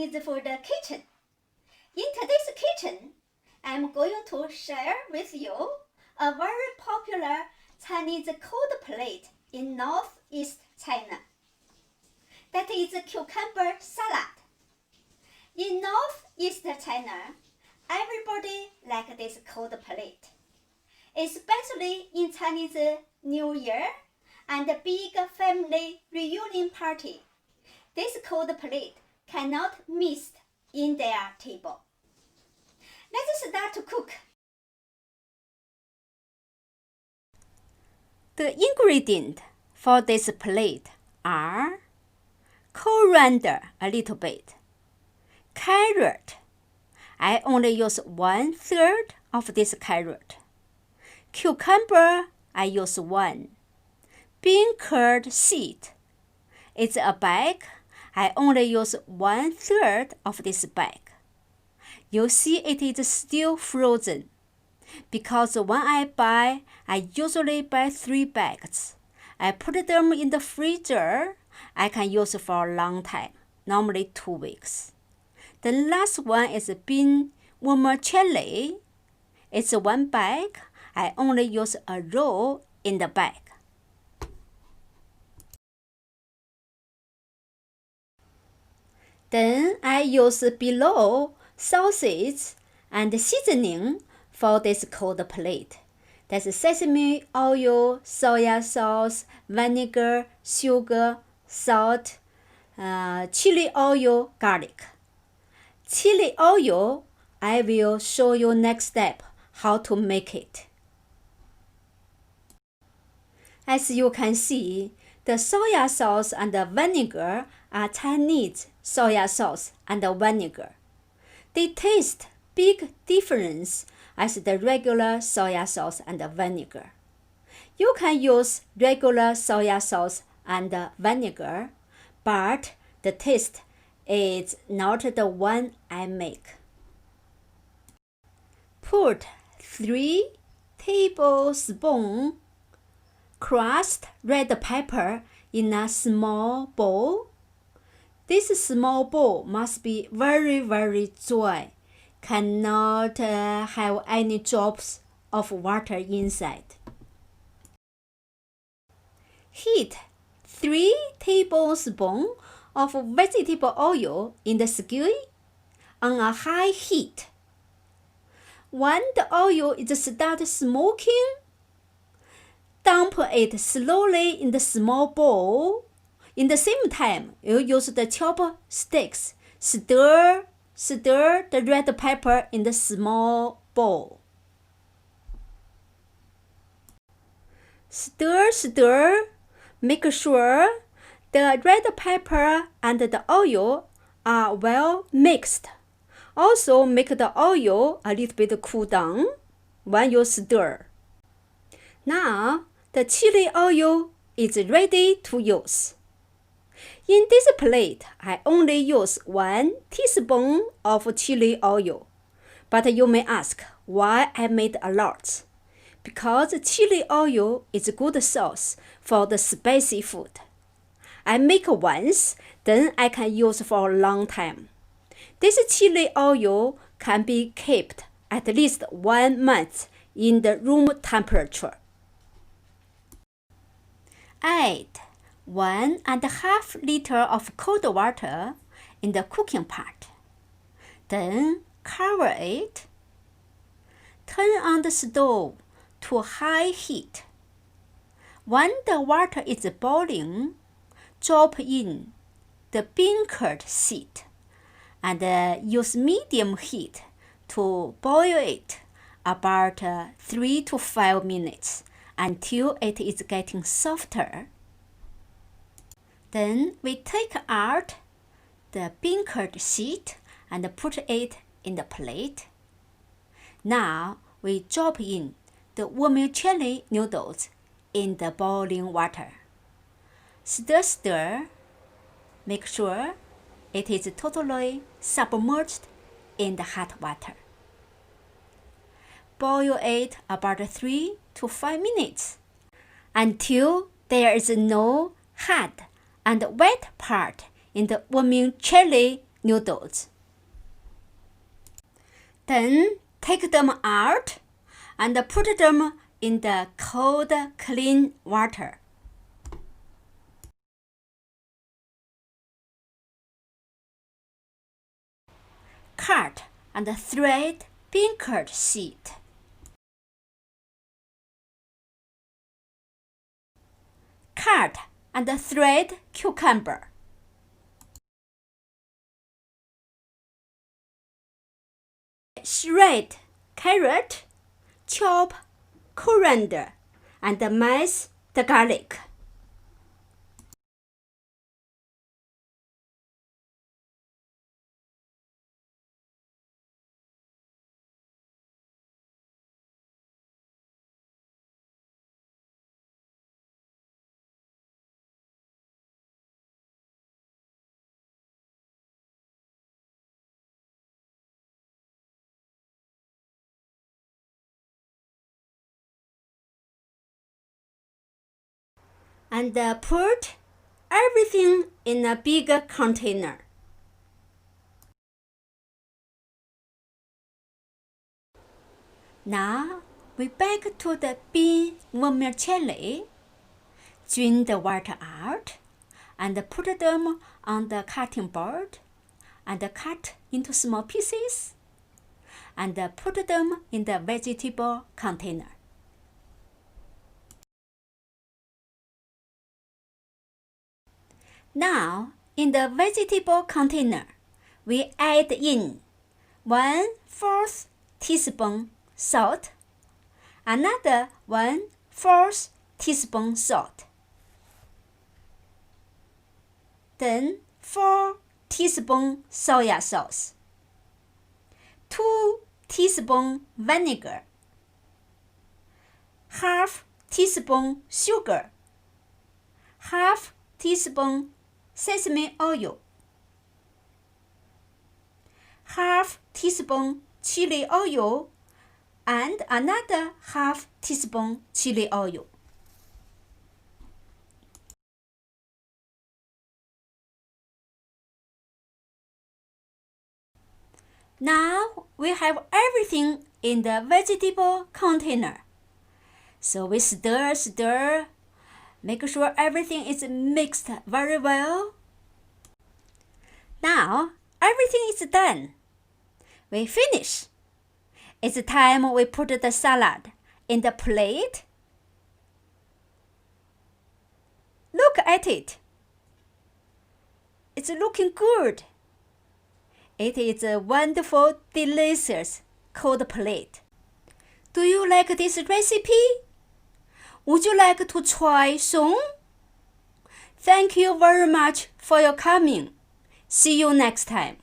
Chinese food kitchen. In today's kitchen, I'm going to share with you a very popular Chinese cold plate in northeast China. That is cucumber salad. In northeast China, everybody likes this cold plate, especially in Chinese New Year and big family reunion party. This cold plate cannot miss in their table. Let's start to cook. The ingredients for this plate are coriander, a little bit, carrot. I only use 1/3 of this carrot. Cucumber, I use 1. Bean curd seed. It's a bag. I only use 1/3 of this bag. You see it is still frozen. Because when I buy, I usually buy 3 bags. I put them in the freezer. I can use for a long time, normally 2 weeks. The last one is bean vermicelli. It's 1 bag. I only use a roll in the bag. Then I use below sauces and seasoning for this cold plate. That's sesame oil, soya sauce, vinegar, sugar, salt, chili oil, garlic. Chili oil, I will show you next step how to make it. As you can see, the soya sauce and the vinegar are Chinese soya sauce and vinegar. They taste big difference as the regular soya sauce and vinegar. You can use regular soya sauce and vinegar, but the taste is not the one I make. Put 3 tablespoons crushed red pepper in a small bowl. This small bowl must be very, very dry. Cannot have any drops of water inside. Heat 3 tablespoons of vegetable oil in the skillet on a high heat. When the oil is start smoking, dump it slowly in the small bowl. In the same time, you use the chopsticks. Stir the red pepper in the small bowl. Stir. Make sure the red pepper and the oil are well mixed. Also make the oil a little bit cool down when you stir. Now the chili oil is ready to use. In this plate, I only use 1 teaspoon of chili oil. But you may ask why I made a lot. Because chili oil is a good sauce for the spicy food. I make once, then I can use for a long time. This chili oil can be kept at least 1 month in the room temperature. Add 1.5 liters of cold water in the cooking pot. Then cover it. Turn on the stove to high heat. When the water is boiling, drop in the bean curd seed and use medium heat to boil it about 3 to 5 minutes until it is getting softer. Then we take out the bean curd seed and put it in the plate. Now we drop in the vermicelli noodles in the boiling water. Stir. Make sure it is totally submerged in the hot water. Boil it about 3 to 5 minutes until there is no hard and wet part in the vermicelli noodles. Then take them out and put them in the cold, clean water. Cut and thread beancurd seed. Cut and thread cucumber. Shred carrot, chop coriander, and mash the garlic. And put everything in a big container. Now we back to the bean vermicelli. Drain the water out and put them on the cutting board and cut into small pieces and put them in the vegetable container. Now, in the vegetable container, we add in 1/4 teaspoon salt, another 1/4 teaspoon salt, then 4 teaspoon soya sauce, 2 teaspoon vinegar, 1/2 teaspoon sugar, 1/2 teaspoon sesame oil, 1/2 teaspoon chili oil, and another 1/2 teaspoon chili oil. Now we have everything in the vegetable container. So we stir, make sure everything is mixed very well. Now everything is done. We finish. It's time we put the salad in the plate. Look at it. It's looking good. It is a wonderful, delicious cold plate. Do you like this recipe? Would you like to try soon? Thank you very much for your coming. See you next time.